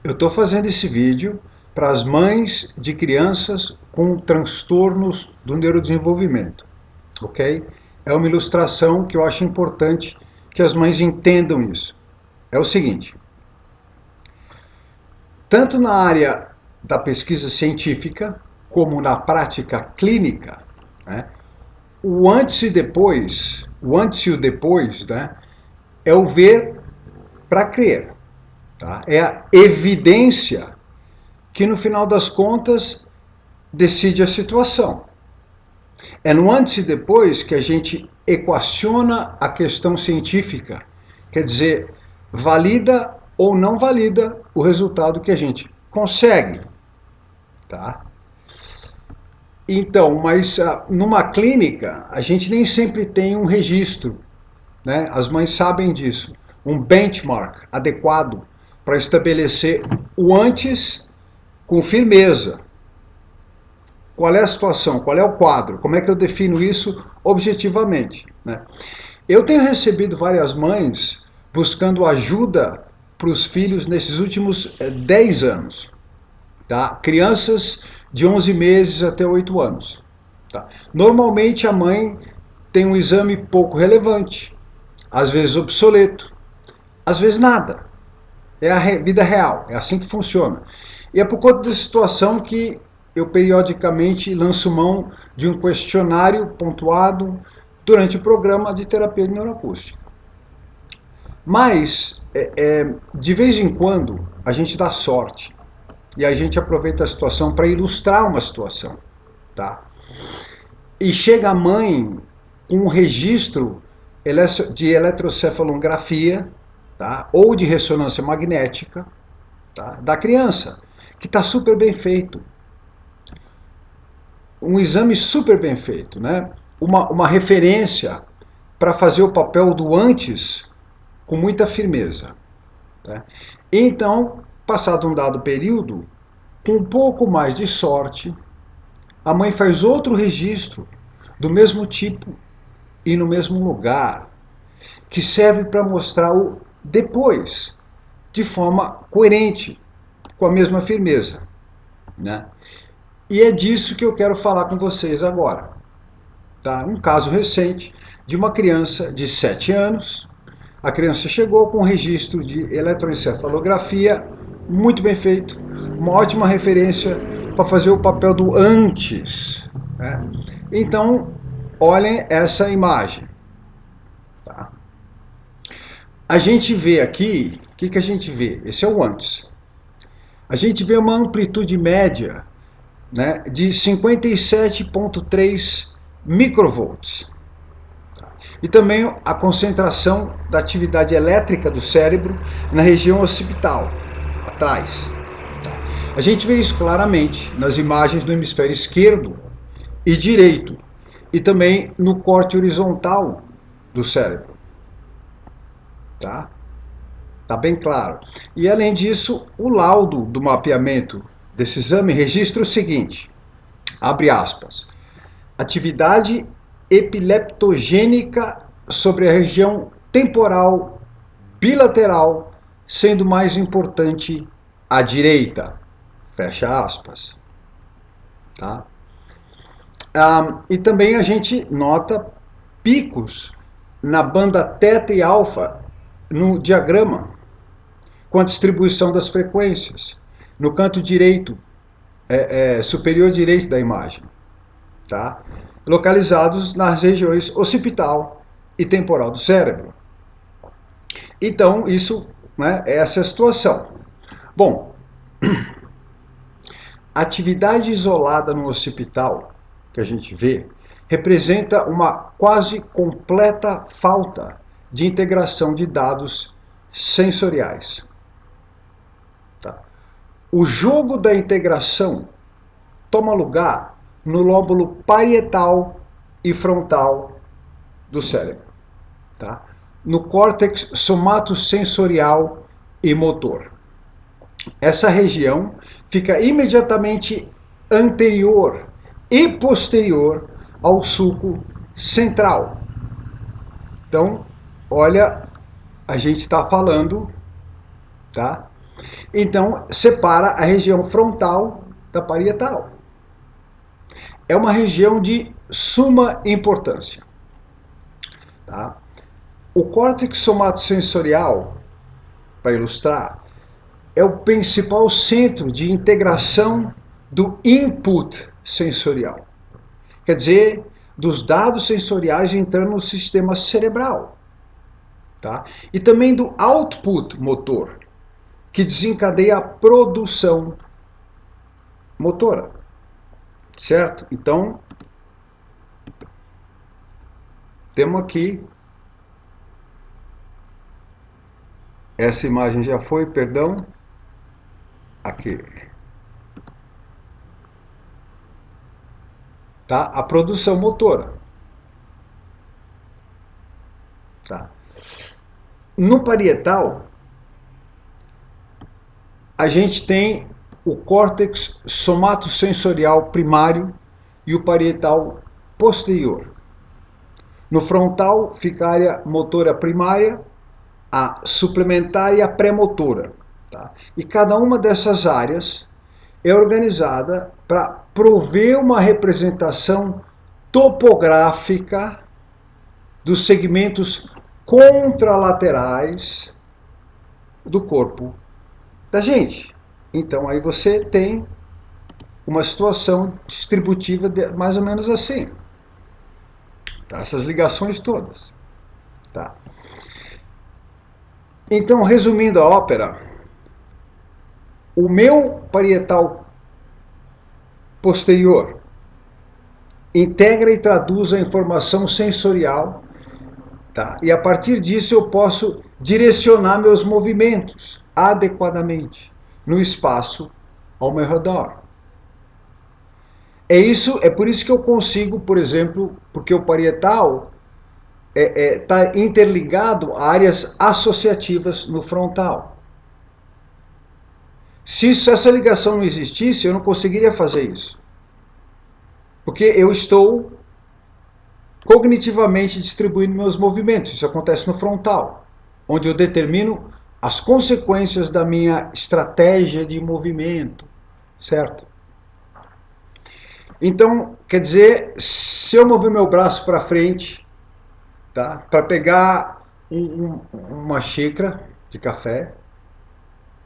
Eu estou fazendo esse vídeo para as mães de crianças com transtornos do neurodesenvolvimento, ok? É uma ilustração que eu acho importante que as mães entendam isso. É o seguinte, tanto na área da pesquisa científica como na prática clínica, né, o antes e o depois, né, é o ver para crer. Tá? É a evidência que no final das contas decide a situação. É no antes e depois que a gente equaciona a questão científica, quer dizer, valida ou não valida o resultado que a gente consegue. Tá? Então, mas numa clínica, a gente nem sempre tem um registro, né? As mães sabem disso, um benchmark adequado para estabelecer o antes com firmeza. Qual é a situação? Qual é o quadro? Como é que eu defino isso objetivamente? Né? Eu tenho recebido várias mães buscando ajuda para os filhos nesses últimos 10 anos. Tá? Crianças de 11 meses até 8 anos. Tá? Normalmente a mãe tem um exame pouco relevante, às vezes obsoleto, às vezes nada. É a vida real, é assim que funciona. E é por conta dessa situação que eu periodicamente lanço mão de um questionário pontuado durante o programa de terapia de neuroacústica. Mas, de vez em quando, a gente dá sorte e a gente aproveita a situação para ilustrar uma situação. Tá? E chega a mãe com um registro de eletrocefalografia, tá? Ou de ressonância magnética, tá? Da criança, que está super bem feito. Um exame super bem feito, né? Uma referência para fazer o papel do antes com muita firmeza. Tá? Então, passado um dado período, com um pouco mais de sorte, a mãe faz outro registro do mesmo tipo e no mesmo lugar, que serve para mostrar o depois, de forma coerente, com a mesma firmeza. Né? E é disso que eu quero falar com vocês agora. Tá? Um caso recente de uma criança de 7 anos. A criança chegou com um registro de eletroencefalografia muito bem feito, uma ótima referência para fazer o papel do antes. Né? Então, olhem essa imagem. Tá? A gente vê aqui, o que a gente vê? Esse é o antes. A gente vê uma amplitude média, né, de 57,3 microvolts. E também a concentração da atividade elétrica do cérebro na região occipital, atrás. A gente vê isso claramente nas imagens do hemisfério esquerdo e direito, e também no corte horizontal do cérebro. Tá? Tá bem claro. E além disso, o laudo do mapeamento desse exame registra o seguinte, abre aspas, atividade epileptogênica sobre a região temporal bilateral, sendo mais importante a direita, fecha aspas. Tá? E também a gente nota picos na banda teta e alfa no diagrama, com a distribuição das frequências, no canto direito, superior direito da imagem. Tá? Localizados nas regiões occipital e temporal do cérebro. Então, isso, né, essa é a situação. Bom, a atividade isolada no occipital, que a gente vê, representa uma quase completa falta de integração de dados sensoriais. Tá? O jogo da integração toma lugar no lóbulo parietal e frontal do cérebro, tá? No córtex somatosensorial e motor. Essa região fica imediatamente anterior e posterior ao sulco central. Então, olha, a gente está falando, tá? Então, separa a região frontal da parietal. É uma região de suma importância. Tá? O córtex somatosensorial, para ilustrar, é o principal centro de integração do input sensorial. Quer dizer, dos dados sensoriais entrando no sistema cerebral. Tá? E também do output motor, que desencadeia a produção motora. Certo? Então, temos aqui, essa imagem já foi, perdão, aqui. Tá? A produção motora. Tá? No parietal, a gente tem o córtex somatosensorial primário e o parietal posterior. No frontal fica a área motora primária, a suplementar e a pré-motora. Tá? E cada uma dessas áreas é organizada para prover uma representação topográfica dos segmentos contralaterais do corpo da gente. Então aí você tem uma situação distributiva mais ou menos assim. Tá? Essas ligações todas. Tá? Então, resumindo a ópera, o meu parietal posterior integra e traduz a informação sensorial, tá? E a partir disso eu posso direcionar meus movimentos adequadamente no espaço ao meu redor. É por isso que eu consigo, por exemplo, porque o parietal está interligado a áreas associativas no frontal. Se essa ligação não existisse, eu não conseguiria fazer isso. Porque eu estou cognitivamente distribuindo meus movimentos. Isso acontece no frontal, onde eu determino as consequências da minha estratégia de movimento, certo? Então, quer dizer, se eu mover meu braço para frente, tá, para pegar uma xícara de café,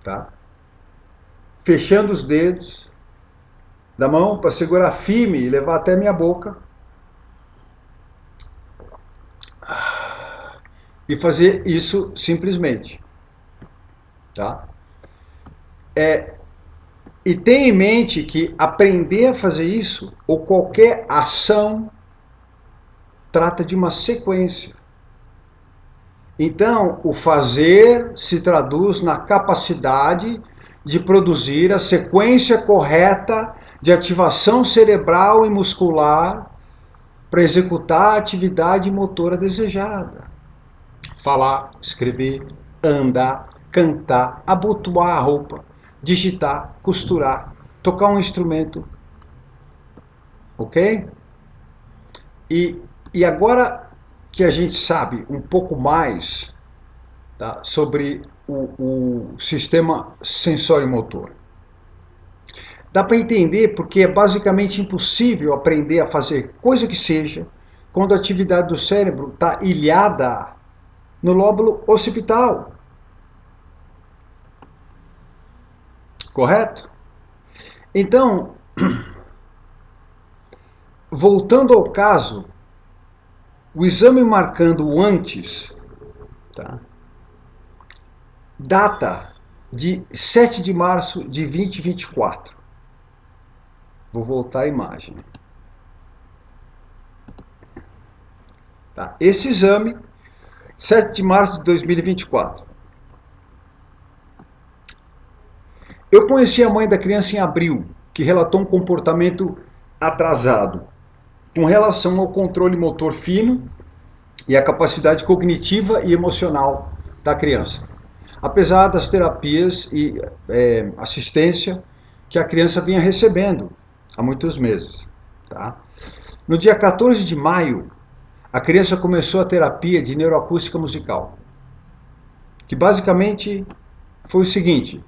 tá, fechando os dedos da mão para segurar firme e levar até minha boca, e fazer isso simplesmente, tá? E tenha em mente que aprender a fazer isso, ou qualquer ação, trata de uma sequência. Então, o fazer se traduz na capacidade de produzir a sequência correta de ativação cerebral e muscular para executar a atividade motora desejada. Falar, escrever, andar, cantar, abotoar a roupa, digitar, costurar, tocar um instrumento. Ok? E agora que a gente sabe um pouco mais, tá, sobre o sistema sensório-motor, dá para entender porque é basicamente impossível aprender a fazer coisa que seja quando a atividade do cérebro está ilhada no lóbulo occipital. Correto? Então, voltando ao caso, o exame marcando o antes, tá, data de 7 de março de 2024. Vou voltar a imagem. Tá? Esse exame, 7 de março de 2024. Eu conheci a mãe da criança em abril, que relatou um comportamento atrasado com relação ao controle motor fino e a capacidade cognitiva e emocional da criança. Apesar das terapias e assistência que a criança vinha recebendo há muitos meses. Tá? No dia 14 de maio, a criança começou a terapia de neuroacústica musical, que basicamente foi o seguinte: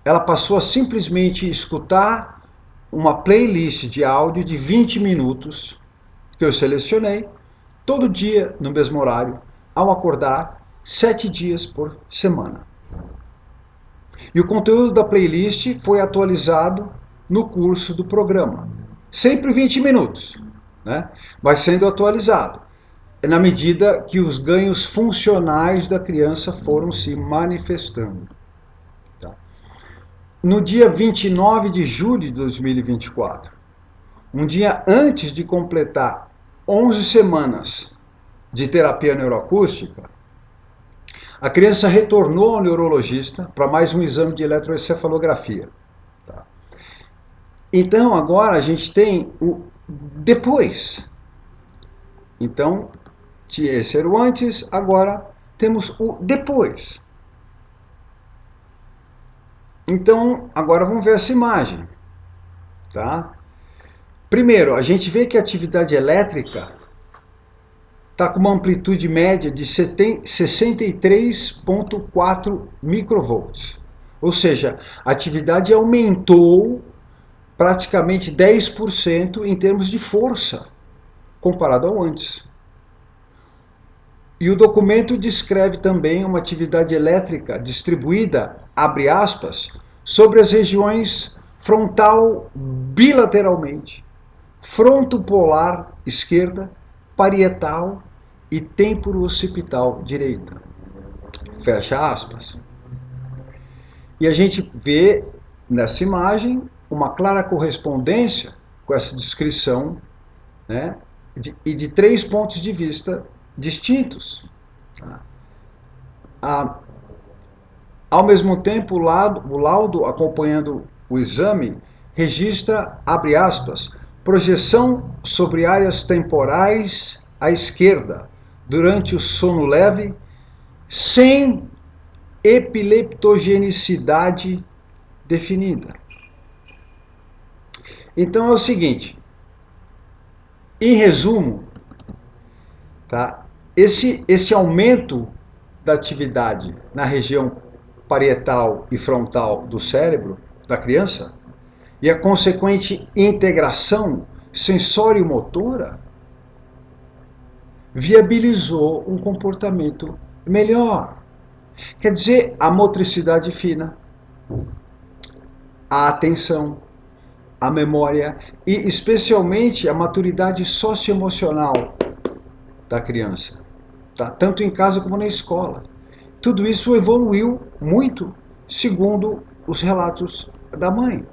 ela passou a simplesmente escutar uma playlist de áudio de 20 minutos que eu selecionei, todo dia no mesmo horário, ao acordar, 7 dias por semana. E o conteúdo da playlist foi atualizado no curso do programa. Sempre 20 minutos, né? Vai sendo atualizado na medida que os ganhos funcionais da criança foram se manifestando. Tá? No dia 29 de julho de 2024, um dia antes de completar 11 semanas de terapia neuroacústica, a criança retornou ao neurologista para mais um exame de eletroencefalografia. Tá? Então agora a gente tem o depois. Então, esse era o antes, agora temos o depois. Então, agora vamos ver essa imagem. Tá? Primeiro, a gente vê que a atividade elétrica está com uma amplitude média de 63,4 microvolts. Ou seja, a atividade aumentou praticamente 10% em termos de força, comparado ao antes. E o documento descreve também uma atividade elétrica distribuída, abre aspas, sobre as regiões frontal bilateralmente, frontopolar esquerda, parietal e temporo-occipital direita. Fecha aspas. E a gente vê nessa imagem uma clara correspondência com essa descrição, né, de 3 pontos de vista distintos. Ao mesmo tempo, o laudo acompanhando o exame registra, abre aspas, projeção sobre áreas temporais à esquerda, durante o sono leve, sem epileptogenicidade definida. Então é o seguinte, em resumo, tá? Esse aumento da atividade na região parietal e frontal do cérebro da criança e a consequente integração sensório-motora viabilizou um comportamento melhor. Quer dizer, a motricidade fina, a atenção, a memória e especialmente a maturidade socioemocional da criança, tá? Tanto em casa como na escola. Tudo isso evoluiu muito, segundo os relatos da mãe.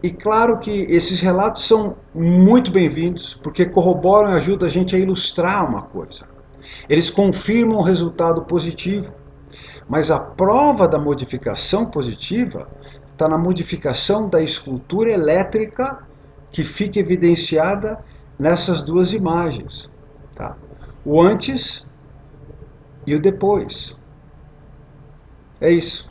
E claro que esses relatos são muito bem-vindos, porque corroboram e ajudam a gente a ilustrar uma coisa. Eles confirmam o resultado positivo, mas a prova da modificação positiva está na modificação da escultura elétrica que fica evidenciada nessas duas imagens. Tá? O antes e o depois. É isso.